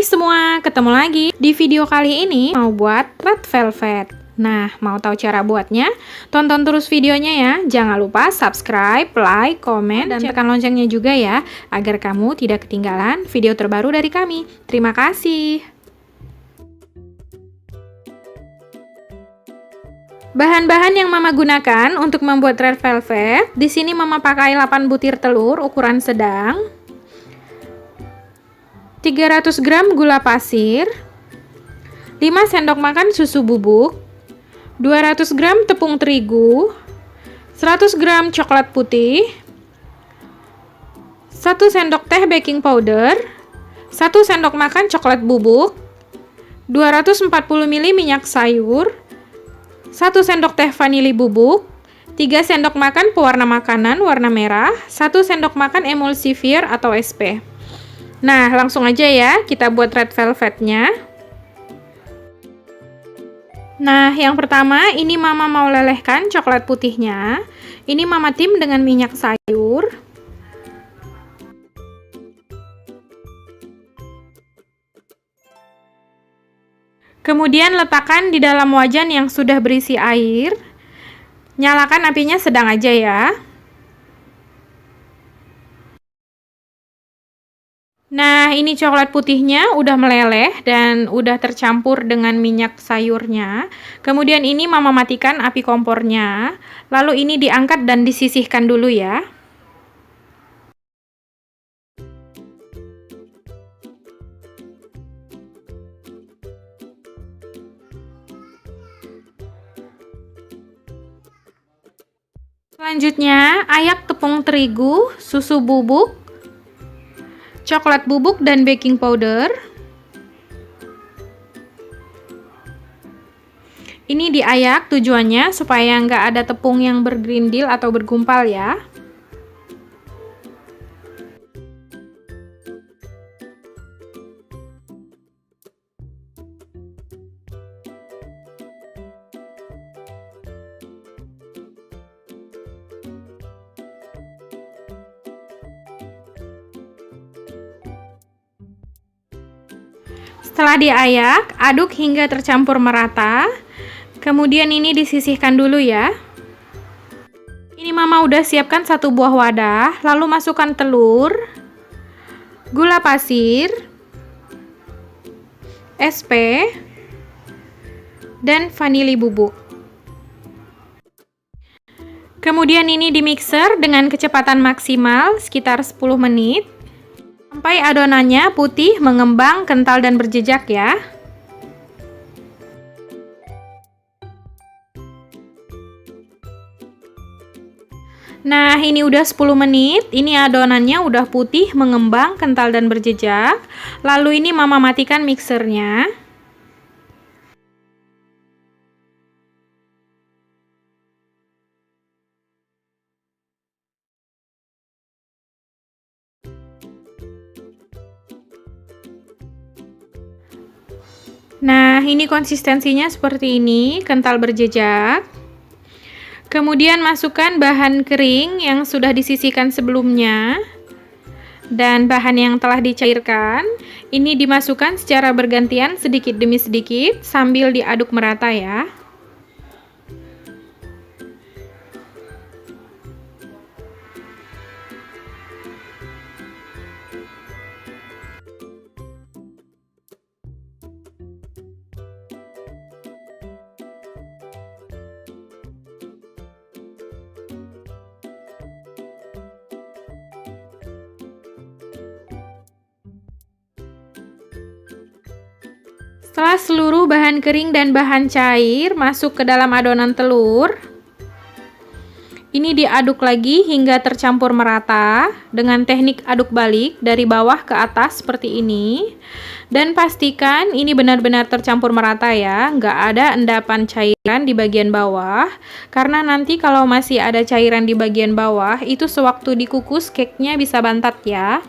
semua, ketemu lagi. Di video kali ini mau buat red velvet. Nah, mau tahu cara buatnya? Tonton terus videonya ya. Jangan lupa subscribe, like, komen, dan tekan loncengnya juga ya, agar kamu tidak ketinggalan video terbaru dari kami. Terima kasih. Bahan-bahan yang Mama gunakan untuk membuat red velvet, di sini Mama pakai 8 butir telur ukuran sedang, 300 gram gula pasir, 5 sendok makan susu bubuk, 200 gram tepung terigu, 100 gram coklat putih, 1 sendok teh baking powder, 1 sendok makan coklat bubuk, 240 ml minyak sayur, 1 sendok teh vanili bubuk, 3 sendok makan pewarna makanan warna merah, 1 sendok makan emulsifier atau SP. Nah, langsung aja ya kita buat red velvetnya. Nah, yang pertama ini Mama mau lelehkan coklat putihnya. Ini Mama tim dengan minyak sayur. Kemudian letakkan di dalam wajan yang sudah berisi air. Nyalakan apinya sedang aja ya. Nah, ini coklat putihnya udah meleleh dan udah tercampur dengan minyak sayurnya. Kemudian ini Mama matikan api kompornya. Lalu ini diangkat dan disisihkan dulu ya. Selanjutnya, ayak tepung terigu, susu bubuk, coklat bubuk, dan baking powder. Ini diayak tujuannya supaya nggak ada tepung yang bergerindil atau bergumpal ya. Setelah diayak, aduk hingga tercampur merata. Kemudian ini disisihkan dulu ya. Ini Mama udah siapkan 1 buah wadah, lalu masukkan telur, gula pasir, SP, dan vanili bubuk. Kemudian ini dimixer dengan kecepatan maksimal sekitar 10 menit. Sampai adonannya putih, mengembang, kental, dan berjejak ya. Nah, ini udah 10 menit. Ini adonannya udah putih, mengembang, kental, dan berjejak. Lalu ini Mama matikan mixernya. Nah, ini konsistensinya seperti ini, kental berjejak. Kemudian masukkan bahan kering yang sudah disisihkan sebelumnya. Dan bahan yang telah dicairkan, ini dimasukkan secara bergantian sedikit demi sedikit sambil diaduk merata ya. Setelah seluruh bahan kering dan bahan cair masuk ke dalam adonan telur, ini diaduk lagi hingga tercampur merata dengan teknik aduk balik dari bawah ke atas seperti ini. Dan pastikan ini benar-benar tercampur merata ya, nggak ada endapan cairan di bagian bawah. Karena nanti kalau masih ada cairan di bagian bawah, itu sewaktu dikukus cake-nya bisa bantat ya.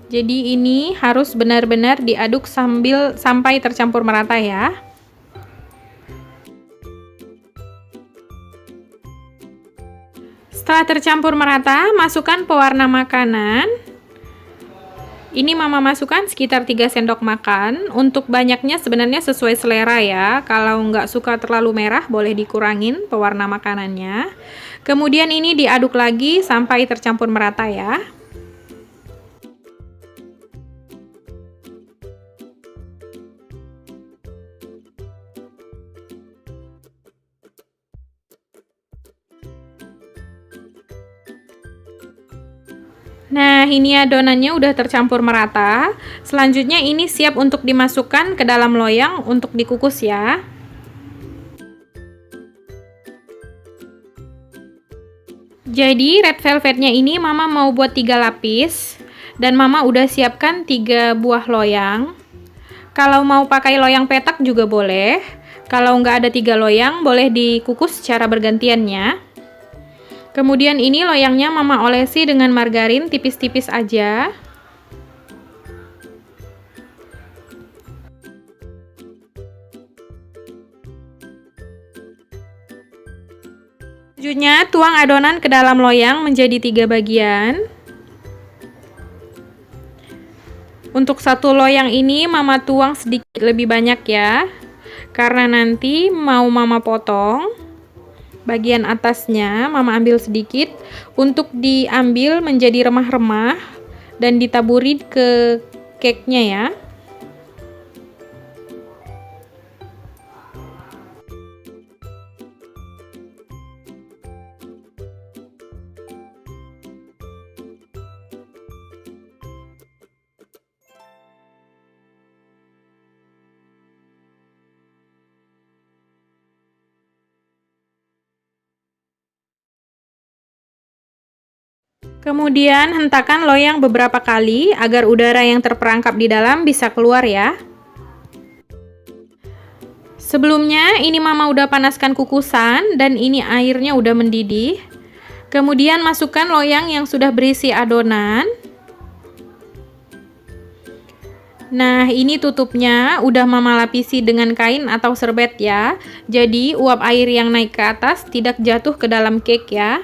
Jadi ini harus benar-benar diaduk sampai tercampur merata ya. Setelah tercampur merata, masukkan pewarna makanan. Ini Mama masukkan sekitar 3 sendok makan. Untuk banyaknya sebenarnya sesuai selera ya. Kalau nggak suka terlalu merah, boleh dikurangin pewarna makanannya. Kemudian ini diaduk lagi sampai tercampur merata ya. Nah, ini adonannya udah tercampur merata. Selanjutnya ini siap untuk dimasukkan ke dalam loyang untuk dikukus ya. Jadi red velvetnya ini Mama mau buat 3 lapis. Dan Mama udah siapkan 3 buah loyang. Kalau mau pakai loyang petak juga boleh. Kalau nggak ada 3 loyang, boleh dikukus secara bergantiannya. Kemudian ini loyangnya Mama olesi dengan margarin tipis-tipis aja. Selanjutnya tuang adonan ke dalam loyang menjadi 3 bagian. Untuk satu loyang ini Mama tuang sedikit lebih banyak ya. Karena nanti mau Mama potong. Bagian atasnya Mama ambil sedikit untuk diambil menjadi remah-remah dan ditaburi ke cake-nya ya. Kemudian hentakan loyang beberapa kali agar udara yang terperangkap di dalam bisa keluar ya. Sebelumnya ini Mama udah panaskan kukusan dan ini airnya udah mendidih. Kemudian masukkan loyang yang sudah berisi adonan. Nah, ini tutupnya udah Mama lapisi dengan kain atau serbet ya. Jadi uap air yang naik ke atas tidak jatuh ke dalam cake ya.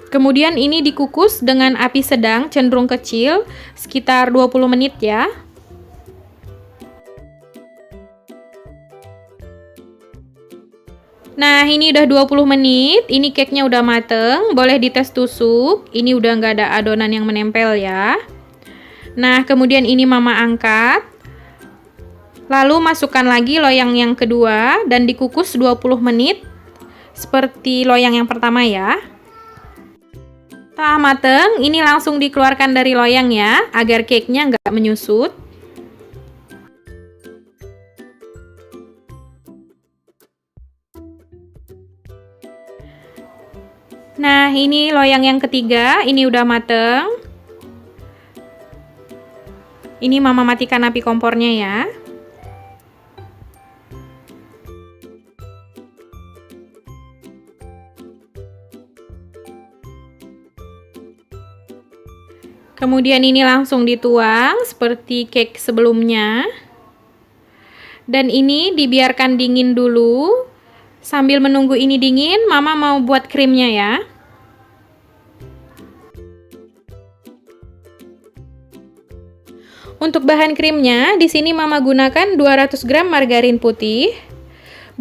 Kemudian ini dikukus dengan api sedang cenderung kecil sekitar 20 menit ya. Nah, ini udah 20 menit, ini cake-nya udah mateng, boleh dites tusuk. Ini udah nggak ada adonan yang menempel ya. Nah, kemudian ini Mama angkat. Lalu masukkan lagi loyang yang kedua dan dikukus 20 menit seperti loyang yang pertama ya. Setelah mateng, ini langsung dikeluarkan dari loyang ya, agar cake-nya nggak menyusut. Nah, ini loyang yang ketiga, ini udah mateng. Ini Mama matikan api kompornya ya. Kemudian ini langsung dituang seperti cake sebelumnya. Dan ini dibiarkan dingin dulu. Sambil menunggu ini dingin, Mama mau buat krimnya ya. Untuk bahan krimnya, di sini Mama gunakan 200 gram margarin putih,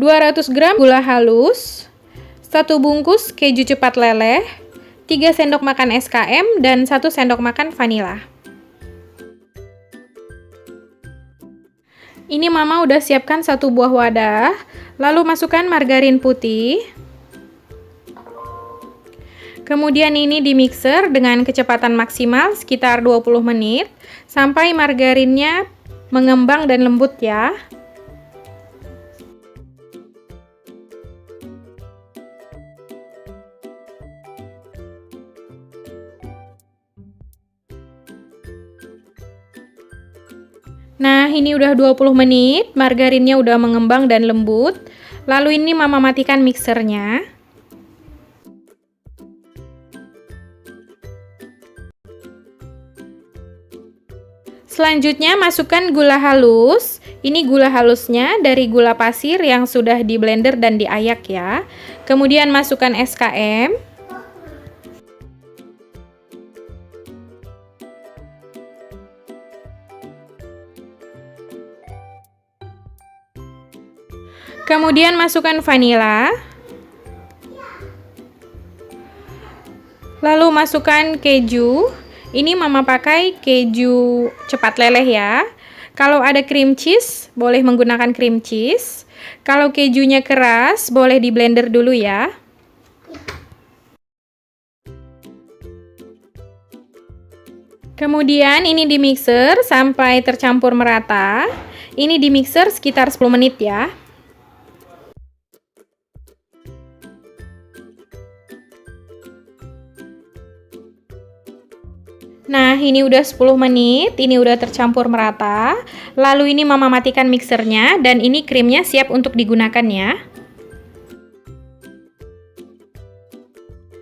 200 gram gula halus, 1 bungkus keju cepat leleh, 3 sendok makan SKM, dan 1 sendok makan vanila. Ini Mama udah siapkan 1 buah wadah, lalu masukkan margarin putih. Kemudian ini di mixer dengan kecepatan maksimal sekitar 20 menit, sampai margarinnya mengembang dan lembut ya. Nah, ini udah 20 menit, margarinnya udah mengembang dan lembut. Lalu ini Mama matikan mixernya. Selanjutnya masukkan gula halus. Ini gula halusnya dari gula pasir yang sudah di blender dan diayak ya. Kemudian masukkan SKM. Kemudian masukkan vanila. Lalu masukkan keju. Ini mama pakai keju cepat leleh ya. Kalau ada cream cheese, boleh menggunakan cream cheese. Kalau kejunya keras, boleh di blender dulu ya. Kemudian ini di mixer sampai tercampur merata. Ini di mixer sekitar 10 menit ya. Nah, ini udah 10 menit, ini udah tercampur merata. Lalu ini mama matikan mixernya dan ini krimnya siap untuk digunakan ya.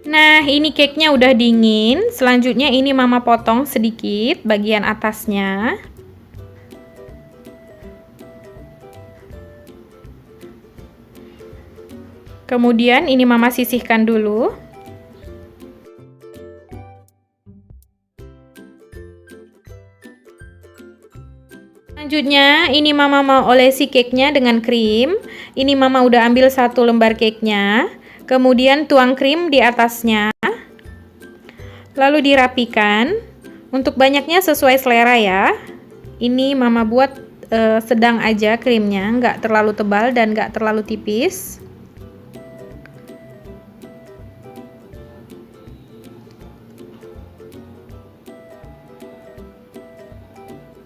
Nah, ini cake-nya udah dingin. Selanjutnya ini mama potong sedikit bagian atasnya. Kemudian ini mama sisihkan dulu. Selanjutnya, ini mama mau olesi cake-nya dengan krim. Ini mama udah ambil 1 lembar cake-nya. Kemudian tuang krim di atasnya. Lalu dirapikan. Untuk banyaknya sesuai selera ya. Ini mama buat sedang aja krimnya, nggak terlalu tebal dan nggak terlalu tipis.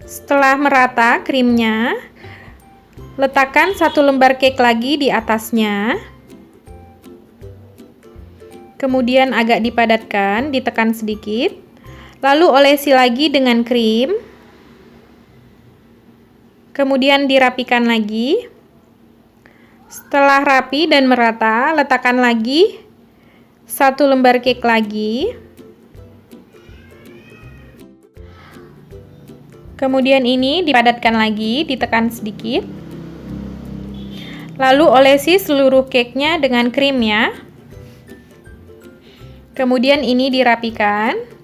Setelah merata krimnya, letakkan 1 lembar cake lagi di atasnya. Kemudian agak dipadatkan, ditekan sedikit. Lalu olesi lagi dengan krim. Kemudian dirapikan lagi. Setelah rapi dan merata, letakkan lagi 1 lembar cake lagi. Kemudian ini dipadatkan lagi, ditekan sedikit. Lalu olesi seluruh cake-nya dengan krim ya. Kemudian ini dirapikan.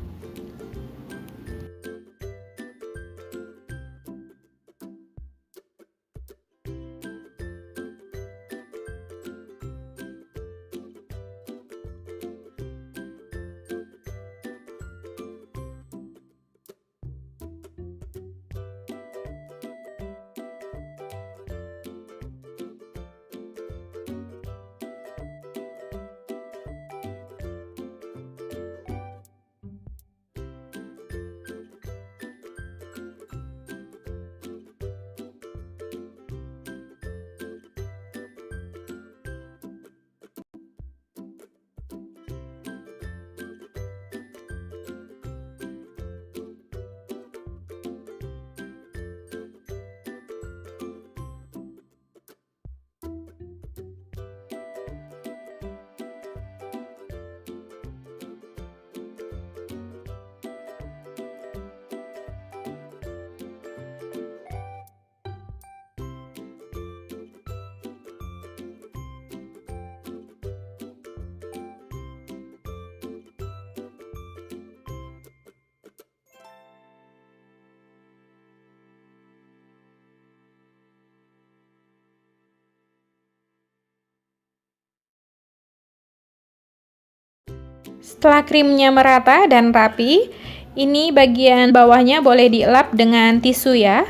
Setelah krimnya merata dan rapi, ini bagian bawahnya boleh dielap dengan tisu ya.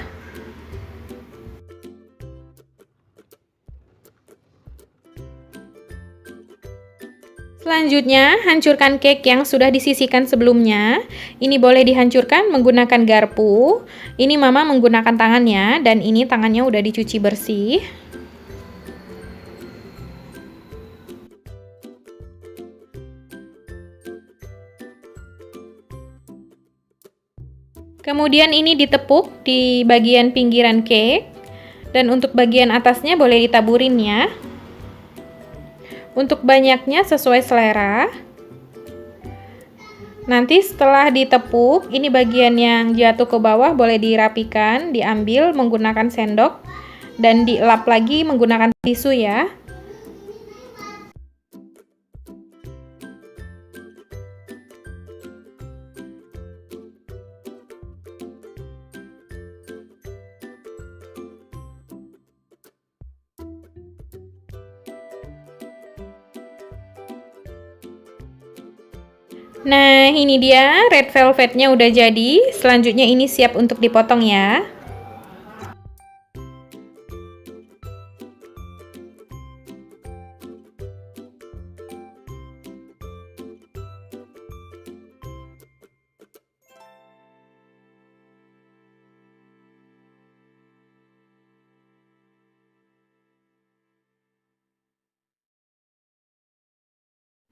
Selanjutnya, hancurkan cake yang sudah disisihkan sebelumnya. Ini boleh dihancurkan menggunakan garpu. Ini mama menggunakan tangannya dan ini tangannya udah dicuci bersih. Kemudian ini ditepuk di bagian pinggiran cake. Dan untuk bagian atasnya boleh ditaburin ya. Untuk banyaknya sesuai selera. Nanti setelah ditepuk, ini bagian yang jatuh ke bawah boleh dirapikan, diambil menggunakan sendok. Dan dielap lagi menggunakan tisu ya. Nah, ini dia red velvetnya udah jadi. Selanjutnya ini siap untuk dipotong ya.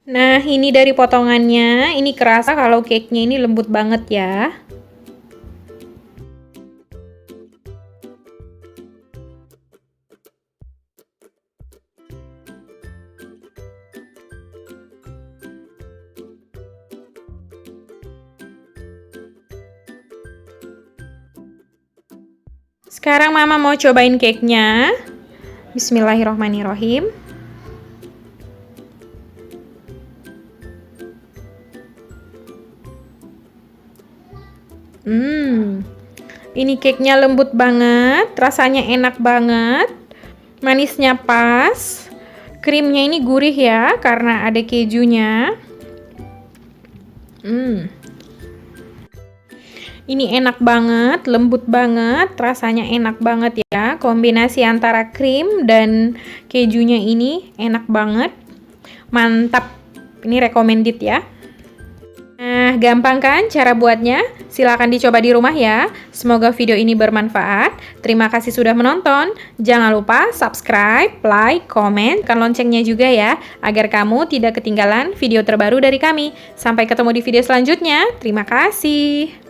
Nah, ini dari potongannya, ini kerasa kalau cake-nya ini lembut banget ya. Sekarang Mama mau cobain cake-nya. Bismillahirrohmanirrohim. Ini cake-nya lembut banget, rasanya enak banget, manisnya pas, krimnya ini gurih ya karena ada kejunya. Ini enak banget, lembut banget, rasanya enak banget ya. Kombinasi antara krim dan kejunya ini enak banget, mantap. Ini recommended ya. Nah, gampang kan cara buatnya? Silahkan dicoba di rumah ya. Semoga video ini bermanfaat. Terima kasih sudah menonton. Jangan lupa subscribe, like, komen, tekan loncengnya juga ya, agar kamu tidak ketinggalan video terbaru dari kami. Sampai ketemu di video selanjutnya. Terima kasih.